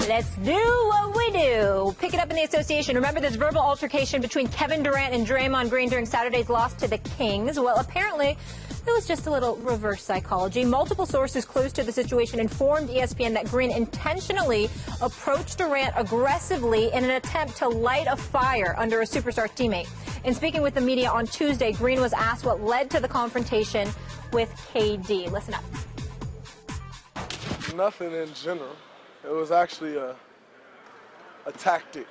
Let's do what we do. Pick it up in the association. Remember this verbal altercation between Kevin Durant and Draymond Green during Saturday's loss to the Kings? Well, apparently, it was just a little reverse psychology. Multiple sources close to the situation informed ESPN that Green intentionally approached Durant aggressively in an attempt to light a fire under a superstar teammate. In speaking with the media on Tuesday, Green was asked what led to the confrontation with KD. Listen up. Nothing in general. It was actually a tactic.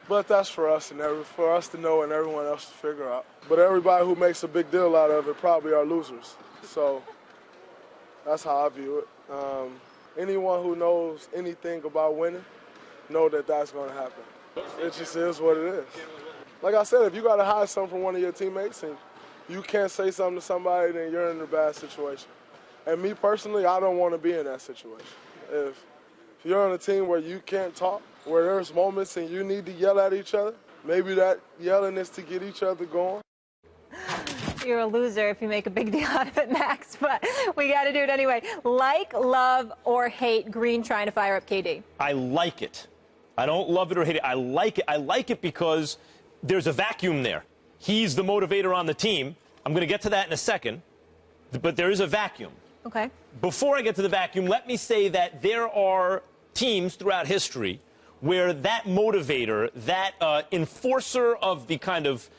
But that's for us for us to know and everyone else to figure out. But everybody who makes a big deal out of it probably are losers. So that's how I view it. Anyone who knows anything about winning know that that's going to happen. It just is what it is. Like I said, if you got to hide something from one of your teammates and you can't say something to somebody, then you're in a bad situation. And me personally, I don't want to be in that situation. If you're on a team where you can't talk, where there's moments and you need to yell at each other, maybe that yelling is to get each other going. You're a loser if you make a big deal out of it, Max, but we got to do it anyway. Like, love, or hate Green trying to fire up KD? I like it. I don't love it or hate it. I like it. I like it because there's a vacuum there. He's the motivator on the team. I'm going to get to that in a second, but there is a vacuum. Okay. Before I get to the vacuum, let me say that there are teams throughout history where that motivator, that enforcer of the kind of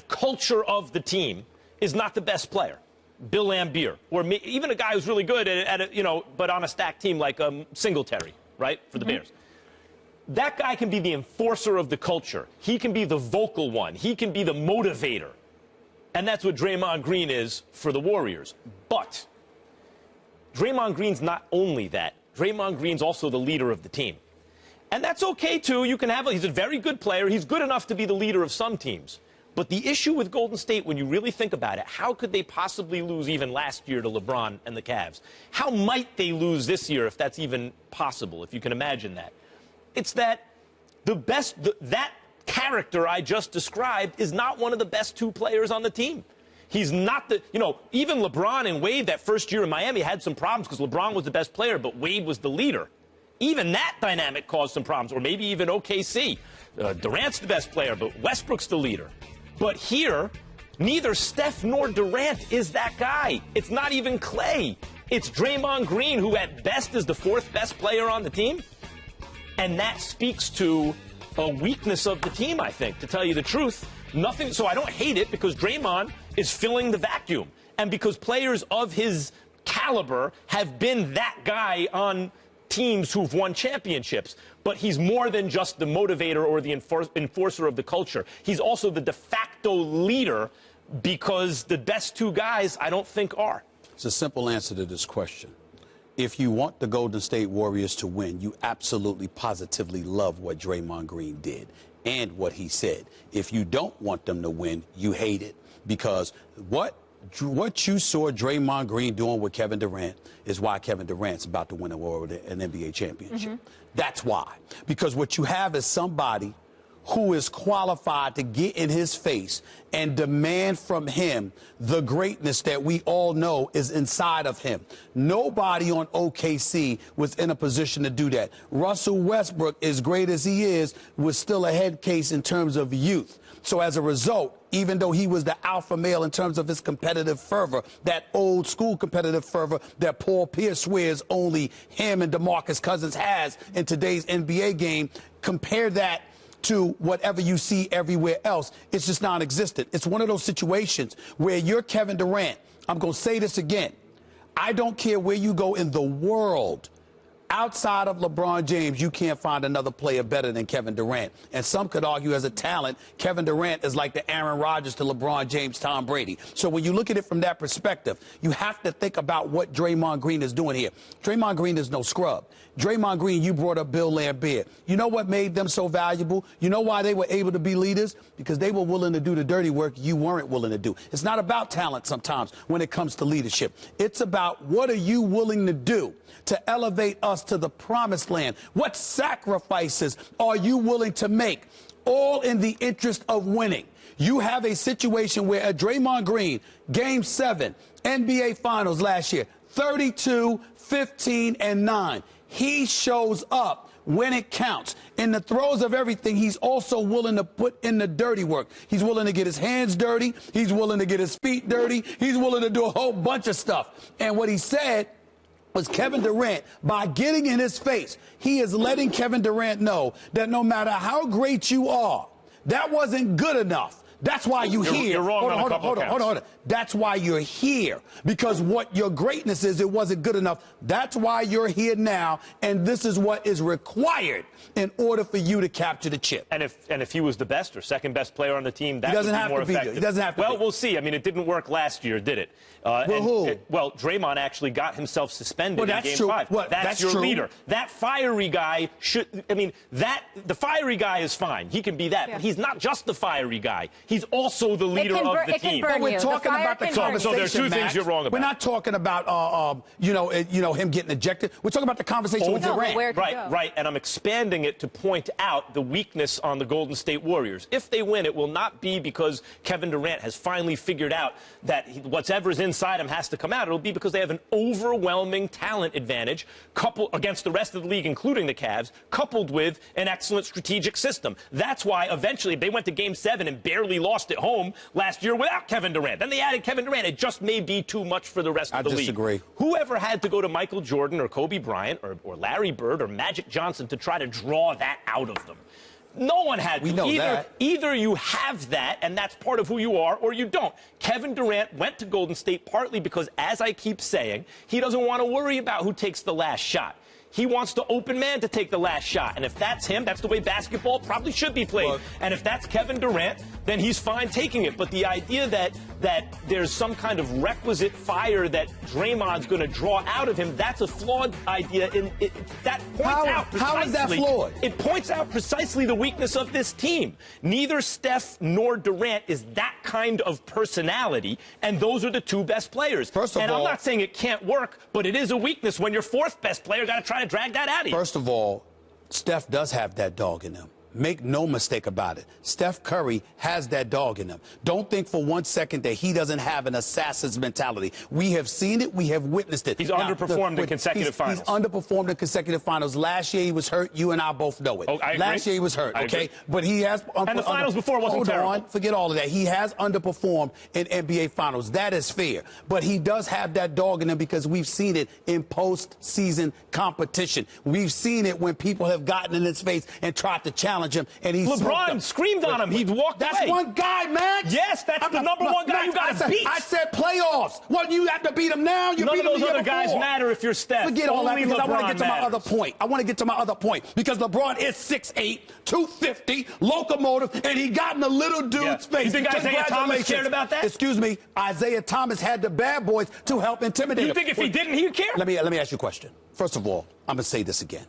culture of the team, is not the best player. Bill Laimbeer, or even a guy who's really good but on a stacked team like Singletary, right, for the Bears. That guy can be the enforcer of the culture. He can be the vocal one. He can be the motivator. And that's what Draymond Green is for the Warriors. But Draymond Green's not only that. Draymond Green's also the leader of the team. And that's okay, too. He's a very good player. He's good enough to be the leader of some teams. But the issue with Golden State, when you really think about it, how could they possibly lose even last year to LeBron and the Cavs? How might they lose this year, if that's even possible, if you can imagine that? It's that that character I just described is not one of the best two players on the team. He's not even LeBron and Wade that first year in Miami had some problems because LeBron was the best player, but Wade was the leader. Even that dynamic caused some problems, or maybe even OKC. Durant's the best player, but Westbrook's the leader. But here, neither Steph nor Durant is that guy. It's not even Clay. It's Draymond Green, who at best is the fourth best player on the team. And that speaks to a weakness of the team, I think, to tell you the truth. So I don't hate it because Draymond is filling the vacuum. And because players of his caliber have been that guy on teams who've won championships. But he's more than just the motivator or the enforcer of the culture. He's also the de facto leader because the best two guys, I don't think, are. It's a simple answer to this question. If you want the Golden State Warriors to win, you absolutely, positively love what Draymond Green did and what he said. If you don't want them to win, you hate it. Because what you saw Draymond Green doing with Kevin Durant is why Kevin Durant's about to win an NBA championship. That's why. Because what you have is somebody who is qualified to get in his face and demand from him the greatness that we all know is inside of him. Nobody on OKC was in a position to do that. Russell Westbrook, as great as he is, was still a head case in terms of youth. So as a result, even though he was the alpha male in terms of his competitive fervor, that old school competitive fervor that Paul Pierce swears only him and DeMarcus Cousins has in today's NBA game, compare that to whatever you see everywhere else. It's just non-existent. It's one of those situations where you're Kevin Durant. I'm going to say this again. I don't care where you go in the world. Outside of LeBron James, you can't find another player better than Kevin Durant. And some could argue as a talent, Kevin Durant is like the Aaron Rodgers to LeBron James, Tom Brady. So when you look at it from that perspective, you have to think about what Draymond Green is doing here. Draymond Green is no scrub. Draymond Green, you brought up Bill Laimbeer. You know what made them so valuable? You know why they were able to be leaders? Because they were willing to do the dirty work you weren't willing to do. It's not about talent sometimes when it comes to leadership. It's about what are you willing to do to elevate us to the promised land? What sacrifices are you willing to make, all in the interest of winning? You have a situation where Draymond Green, Game 7, NBA Finals last year, 32, 15, and 9. He shows up when it counts. In the throes of everything, he's also willing to put in the dirty work. He's willing to get his hands dirty. He's willing to get his feet dirty. He's willing to do a whole bunch of stuff. And what he said was Kevin Durant, by getting in his face, he is letting Kevin Durant know that no matter how great you are, that wasn't good enough. That's why you're here. You're wrong on a couple of counts. Hold on. That's why you're here. Because what your greatness is, it wasn't good enough. That's why you're here now, and this is what is required in order for you to capture the chip. And if he was the best or second best player on the team, that would be more effective. He doesn't have to be. Well, we'll see. I mean, it didn't work last year, did it? Well, Draymond actually got himself suspended in Game 5. Well, that's your true. leader. That fiery guy should. I mean, the fiery guy is fine. He can be that, but he's not just the fiery guy. He's also the leader of the team. But we're talking about the conversation. So there are two things you're wrong about. We're not talking about him getting ejected. We're talking about the conversation with Durant. Right. And I'm expanding it to point out the weakness on the Golden State Warriors. If they win, it will not be because Kevin Durant has finally figured out that whatever's inside him has to come out. It'll be because they have an overwhelming talent advantage against the rest of the league, including the Cavs, coupled with an excellent strategic system. That's why eventually they went to Game 7 and barely lost at home last year without Kevin Durant. Then they added Kevin Durant. It just may be too much for the rest of the league. I disagree. Whoever had to go to Michael Jordan or Kobe Bryant or Larry Bird or Magic Johnson to try to draw that out of them? No one had to. We know that. Either you have that, and that's part of who you are, or you don't. Kevin Durant went to Golden State partly because, as I keep saying, he doesn't want to worry about who takes the last shot. He wants the open man to take the last shot. And if that's him, that's the way basketball probably should be played. And if that's Kevin Durant, then he's fine taking it. But the idea that there's some kind of requisite fire that Draymond's going to draw out of him, that's a flawed idea. That points out precisely. How is that flawed? It points out precisely the weakness of this team. Neither Steph nor Durant is that kind of personality, and those are the two best players. First of all, I'm not saying it can't work, but it is a weakness when your fourth best player got to try to drag that out of you. First of all, Steph does have that dog in him. Make no mistake about it. Steph Curry has that dog in him. Don't think for 1 second that he doesn't have an assassin's mentality. We have seen it. We have witnessed it. He's underperformed in consecutive finals. He's underperformed in consecutive finals. Last year he was hurt. You and I both know it. Oh, I agree. Last year he was hurt, okay? But he has... And the finals before wasn't terrible. Hold on. Forget all of that. He has underperformed in NBA finals. That is fair. But he does have that dog in him because we've seen it in postseason competition. We've seen it when people have gotten in his face and tried to challenge him, and he's... LeBron screamed on him. He walked away. That's one guy, Max. Yes, that's the number one guy you got to beat. I said playoffs. Well, you have to beat him now. You None beat of him those other guys matter if you're Steph. Forget all that because I want to get to my matters. other point. I want to get to my other point because LeBron is 6'8", 250, locomotive, and he got in the little dude's face. You think Isaiah Thomas cared about that? Excuse me. Isaiah Thomas had the bad boys to help intimidate him. You think if he didn't, he'd care? Let me ask you a question. First of all, I'm going to say this again.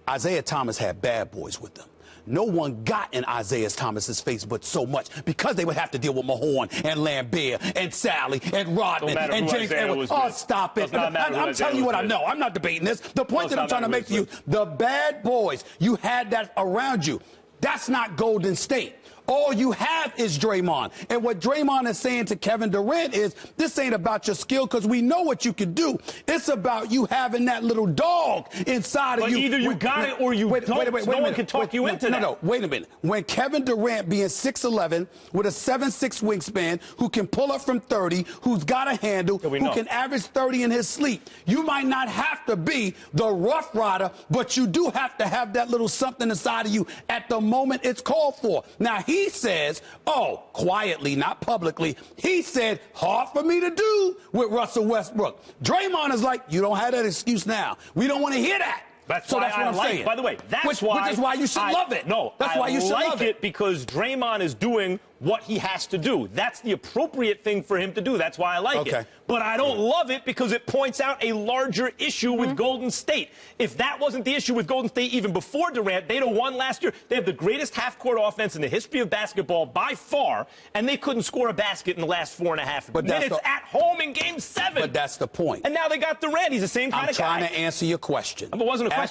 Isaiah Thomas had bad boys with them. No one got in Isaiah Thomas's face but so much because they would have to deal with Mahorn and Lambert and Sally and Rodman and James Edwards. Oh, stop it. I'm telling you what I know. I'm not debating this. The point that I'm trying to make to you, the bad boys, you had that around you. That's not Golden State. All you have is Draymond. And what Draymond is saying to Kevin Durant is, this ain't about your skill because we know what you can do. It's about you having that little dog inside of you. But either you got it or you don't. No one can talk you into that. No, wait a minute. When Kevin Durant being 6'11", with a 7'6" wingspan, who can pull up from 30, who's got a handle, who can average 30 in his sleep, you might not have to be the rough rider, but you do have to have that little something inside of you at the moment it's called for. Now, he says, quietly, not publicly, he said, hard for me to do with Russell Westbrook. Draymond is like, you don't have that excuse now. We don't want to hear that. That's what I'm saying. By the way, which is why you should love it. No, that's why you should love it. Because Draymond is doing what he has to do. That's the appropriate thing for him to do. That's why I like it. But I don't love it because it points out a larger issue with Golden State. If that wasn't the issue with Golden State even before Durant, they'd have won last year. They have the greatest half-court offense in the history of basketball by far, and they couldn't score a basket in the last 4.5 minutes at home in Game 7. But that's the point. And now they got Durant. He's the same kind of guy. I'm trying to answer your question. But it wasn't a question.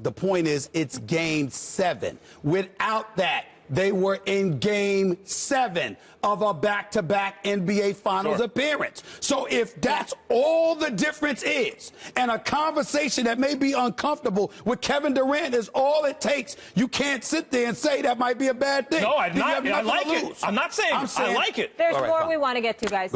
The point is it's Game 7. Without that, They were in Game 7 of a back-to-back NBA Finals appearance. So if that's all the difference is, and a conversation that may be uncomfortable with Kevin Durant is all it takes, you can't sit there and say that might be a bad thing. No, I'm not. I like it. I'm not saying I like it. There's more we want to get to, guys.